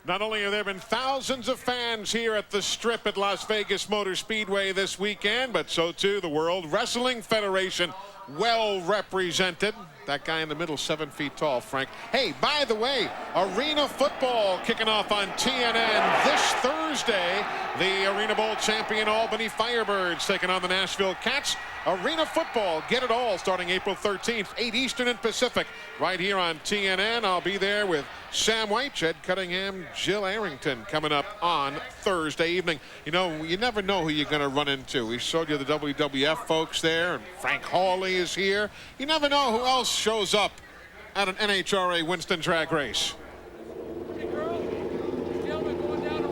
Not only have there been thousands of fans here at the Strip at Las Vegas Motor Speedway this weekend, but so too the World Wrestling Federation, well represented. That guy in the middle, 7 feet tall, Frank. Hey, by the way, arena football kicking off on TNN this Thursday. The Arena Bowl champion Albany Firebirds taking on the Nashville Cats. Arena football, get it all, starting April 13th, 8 Eastern and Pacific, right here on TNN. I'll be there with Sam White, Jed Cunningham, Jill Arrington coming up on Thursday evening. You know, you never know who you're going to run into. We showed you the WWF folks there, and Frank Hawley is here. You never know who else shows up at an NHRA Winston drag race.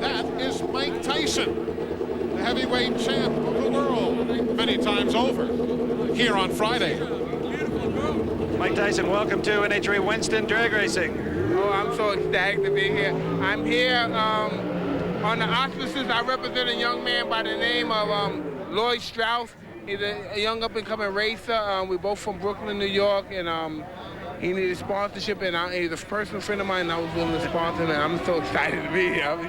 That is Mike Tyson, the heavyweight champ of the world, many times over, here on Friday. Mike Tyson, welcome to NHRA Winston drag racing. Oh, I'm so ecstatic to be here. I'm here on the auspices. I represent a young man by the name of Lloyd Strauss. He's a young up-and-coming racer. We're both from Brooklyn, New York, and he needed sponsorship, and he's a personal friend of mine, and I was willing to sponsor him, and I'm so excited to be here.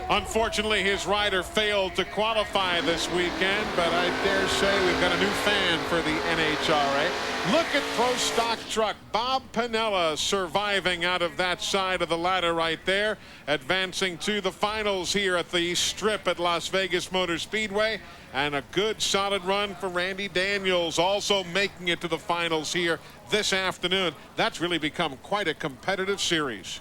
Unfortunately, his rider failed to qualify this weekend, but I dare say we've got a new fan for the NHRA. Look at Pro Stock Truck. Bob Piniella surviving out of that side of the ladder right there, advancing to the finals here at the Strip at Las Vegas Motor Speedway. And a good solid run for Randy Daniels, also making it to the finals here this afternoon. That's really become quite a competitive series.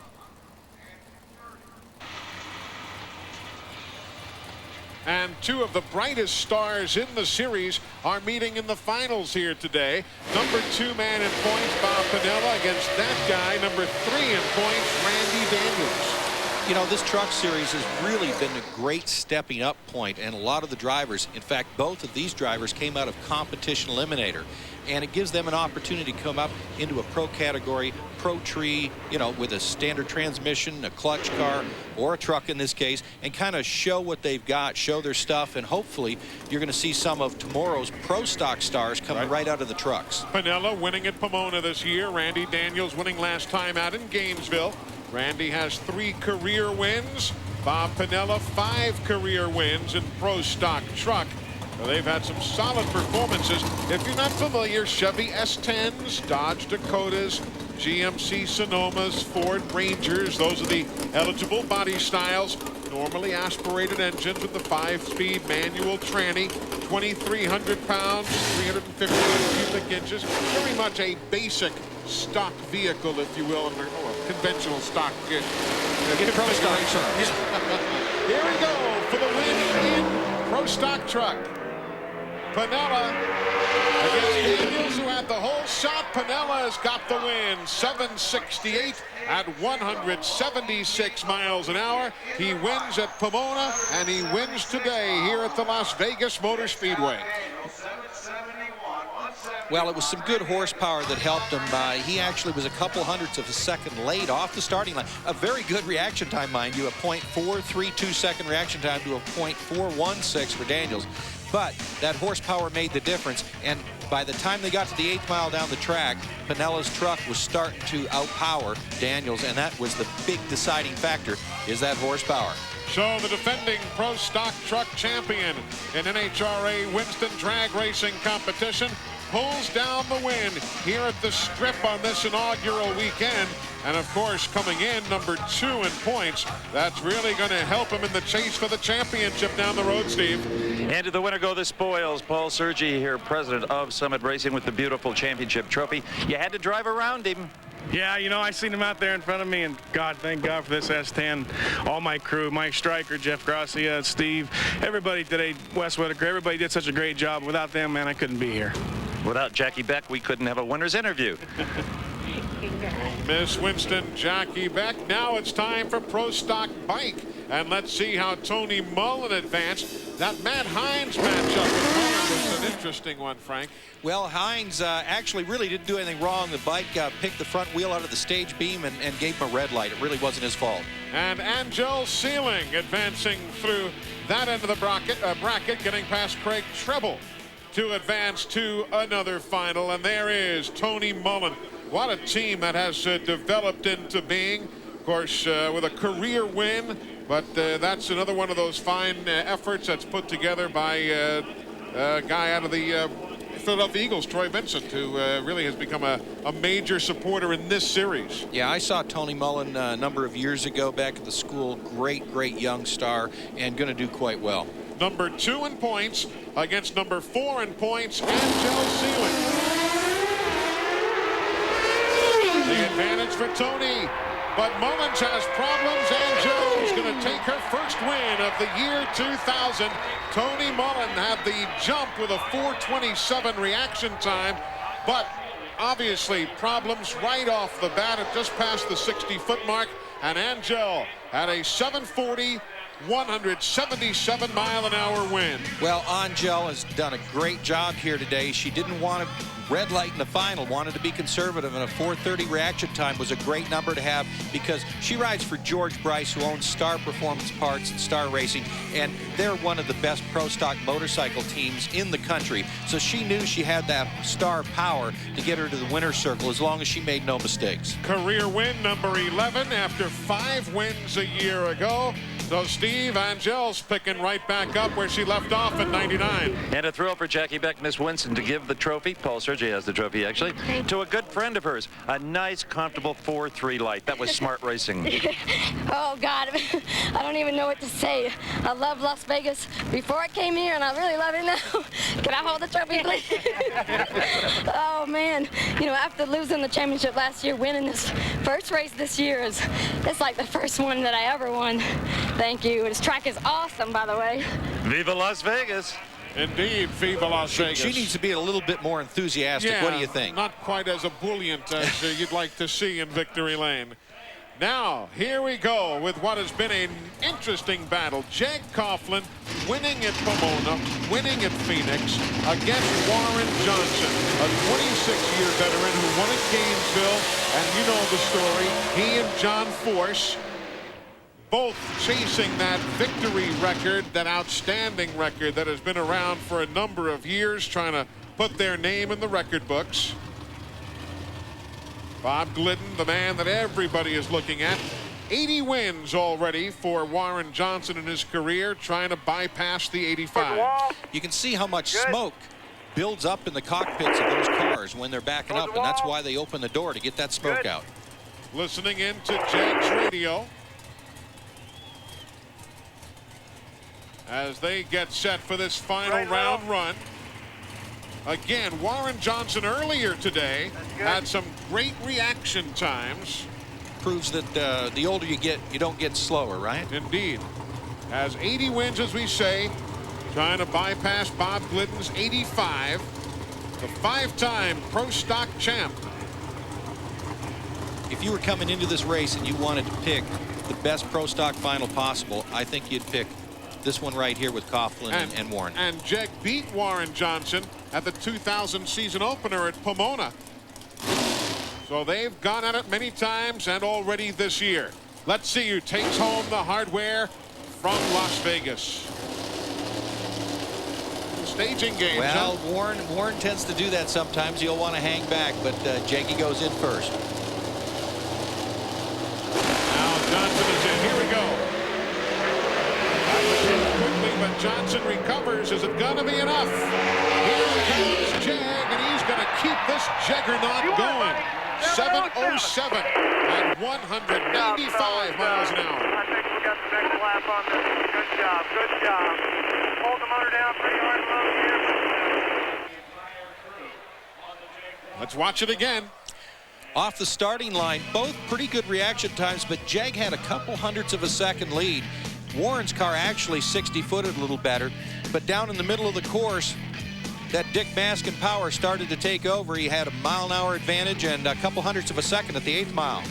And two of the brightest stars in the series are meeting in the finals here today. Number 2 man in points, Bob Piniella, against that guy, number 3 in points, Randy Daniels. You know, this truck series has really been a great stepping up point, and a lot of the drivers, in fact, both of these drivers came out of competition eliminator, and it gives them an opportunity to come up into a pro category, pro tree, you know, with a standard transmission, a clutch car, or a truck in this case, and kind of show what they've got, show their stuff, and hopefully you're going to see some of tomorrow's pro stock stars coming right out of the trucks. Piniella winning at Pomona this year. Randy Daniels winning last time out in Gainesville. Randy has 3 career wins. Bob Piniella 5 career wins in pro stock truck. Well, they've had some solid performances. If you're not familiar, Chevy S10s, Dodge Dakotas, GMC Sonomas, Ford Rangers, those are the eligible body styles. Normally aspirated engines with the 5-speed manual tranny, 2,300 pounds, 350 cubic inches. Very much a basic stock vehicle, if you will, or conventional stock. Get pro stock truck. Here we go for the win in pro stock truck. Piniella against Daniels, who had the whole shot. Piniella has got the win, 768 at 176 miles an hour. He wins at Pomona, and he wins today here at the Las Vegas Motor Speedway. Well, it was some good horsepower that helped him. He actually was a couple hundredths of a second late off the starting line. A very good reaction time, mind you, a .432 second reaction time to a .416 for Daniels. But that horsepower made the difference, and by the time they got to the 8th mile down the track, Piniella's truck was starting to outpower Daniels, and that was the big deciding factor, is that horsepower. So the defending pro stock truck champion in NHRA Winston drag racing competition pulls down the win here at the Strip on this inaugural weekend. And of course, coming in number 2 in points, that's really going to help him in the chase for the championship down the road, Steve. And to the winner go the spoils. Paul Sergi here, president of Summit Racing, with the beautiful championship trophy. You had to drive around him. Yeah, you know, I seen him out there in front of me, and God, thank God for this S10. All my crew, Mike Stryker, Jeff Gracia, Steve, everybody today, Wes Whitaker, everybody did such a great job. Without them, man, I couldn't be here. Without Jackie Beck, we couldn't have a winner's interview. Miss Winston, Jackie Beck. Now it's time for Pro Stock Bike. And let's see how Tony Mullen advanced. That Matt Hines matchup with Mullen was an interesting one, Frank. Well, Hines actually really didn't do anything wrong. The bike picked the front wheel out of the stage beam and gave him a red light. It really wasn't his fault. And Angel Sealing advancing through that end of the bracket, getting past Craig Treble to advance to another final. And there is Tony Mullen. What a team that has developed into being. Of course, with a career win, but that's another one of those fine efforts that's put together by a guy out of the Philadelphia Eagles, Troy Vincent, who really has become a major supporter in this series. Yeah, I saw Tony Mullen a number of years ago back at the school. Great young star, and going to do quite well. Number 2 in points against number 4 in points, Angel Seelig. The advantage for Tony, but Mullins has problems. Angel's going to take her first win of the year 2000. Tony Mullen had the jump with a 4:27 reaction time, but obviously problems right off the bat at just past the 60-foot mark, and Angel had a 7:40, 177-mile-an-hour win. Well, Angel has done a great job here today. She didn't want to red light in the final, wanted to be conservative, and a 4:30 reaction time was a great number to have because she rides for George Bryce, who owns Star Performance Parts and Star Racing, and they're one of the best pro stock motorcycle teams in the country. So she knew she had that star power to get her to the winner's circle as long as she made no mistakes. Career win number 11 after 5 wins a year ago. So Steve, Angel's picking right back up where she left off in 99. And a thrill for Jackie Beck, Miss Winston, to give the trophy. Paul Sergi has the trophy, actually, to a good friend of hers. A nice, comfortable 4.3 light. That was smart racing. Oh, God. I don't even know what to say. I love Las Vegas before I came here, and I really love it now. Can I hold the trophy, please? Oh, man. You know, after losing the championship last year, winning this first race this year it's like the first one that I ever won. Thank you. This track is awesome, by the way. Viva Las Vegas. Indeed, Viva Las Vegas. She needs to be a little bit more enthusiastic. Yeah, what do you think? Not quite as ebullient as you'd like to see in Victory Lane. Now, here we go with what has been an interesting battle. Jag Coughlin winning at Pomona, winning at Phoenix against Warren Johnson, a 26-year veteran who won at Gainesville. And you know the story. He and John Force both chasing that victory record, that outstanding record that has been around for a number of years, trying to put their name in the record books. Bob Glidden, the man that everybody is looking at. 80 wins already for Warren Johnson in his career, trying to bypass the 85. You can see how much smoke builds up in the cockpits of those cars when they're backing up, and that's why they open the door to get that smoke out. Listening in to Jag's radio as they get set for this final round run. Again, Warren Johnson earlier today had some great reaction times. Proves that the older you get, you don't get slower, right? Indeed. Has 80 wins, as we say, trying to bypass Bob Glidden's 85. The 5-time pro stock champ. If you were coming into this race and you wanted to pick the best pro stock final possible, I think you'd pick this one right here with Coughlin and Warren. And Jag beat Warren Johnson at the 2000 season opener at Pomona. So they've gone at it many times and already this year. Let's see who takes home the hardware from Las Vegas. Staging game. Well, Warren tends to do that sometimes. He'll want to hang back, but Jaggy goes in first. Now Johnson is in. Here we go. Quickly, but Johnson recovers. Is it going to be enough? Here comes Jag, and he's going to keep this juggernaut going. 7:07 at 195 miles an hour. I think we got the next lap on this. Good job. Good job. Hold the motor down pretty hard low here. Let's watch it again. Off the starting line, both pretty good reaction times, but Jag had a couple hundredths of a second lead. Warren's car actually 60-footed a little better, but down in the middle of the course, that Dick Maskin power started to take over. He had a mile-an-hour advantage and a couple hundredths of a second at the 8th mile.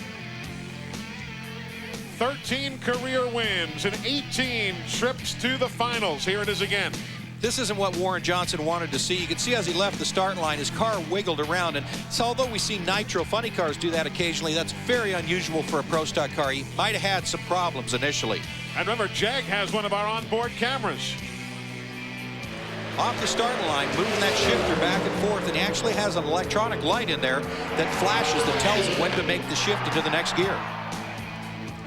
13 career wins and 18 trips to the finals. Here it is again. This isn't what Warren Johnson wanted to see. You can see as he left the start line, his car wiggled around. And so although we see nitro funny cars do that occasionally, that's very unusual for a pro stock car. He might have had some problems initially. And remember, Jag has one of our onboard cameras. Off the starting line, moving that shifter back and forth, and he actually has an electronic light in there that flashes that tells him when to make the shift into the next gear.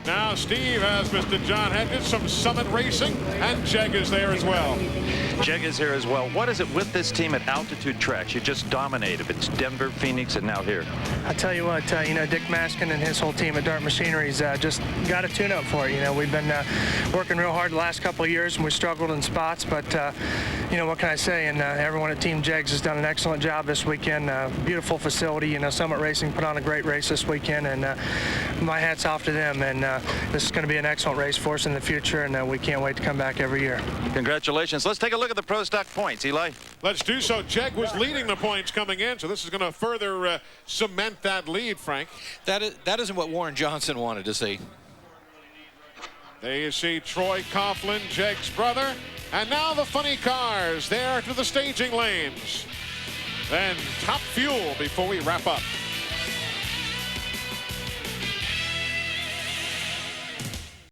Now Steve has Mr. John Hedges, some Summit Racing, and Jeg is there as well. Jeg is here as well. What is it with this team at altitude tracks? You just dominate. If it's Denver, Phoenix, and now here. I tell you what, you know, Dick Maskin and his whole team at Dart Machinery's just got a tune-up for it. You know, we've been working real hard the last couple of years, and we struggled in spots, but you know, what can I say? And everyone at Team Jegs has done an excellent job this weekend. Beautiful facility. You know, Summit Racing put on a great race this weekend, and my hat's off to them. And this is going to be an excellent race for us in the future, and we can't wait to come back every year. Congratulations. Let's take a look at the Pro Stock points, Eli. Let's do so. Jeg was leading the points coming in, so this is going to further cement that lead, Frank. That isn't what Warren Johnson wanted to see. There you see Troy Coughlin, Jeg's brother, and now the funny cars there to the staging lanes. Then top fuel before we wrap up.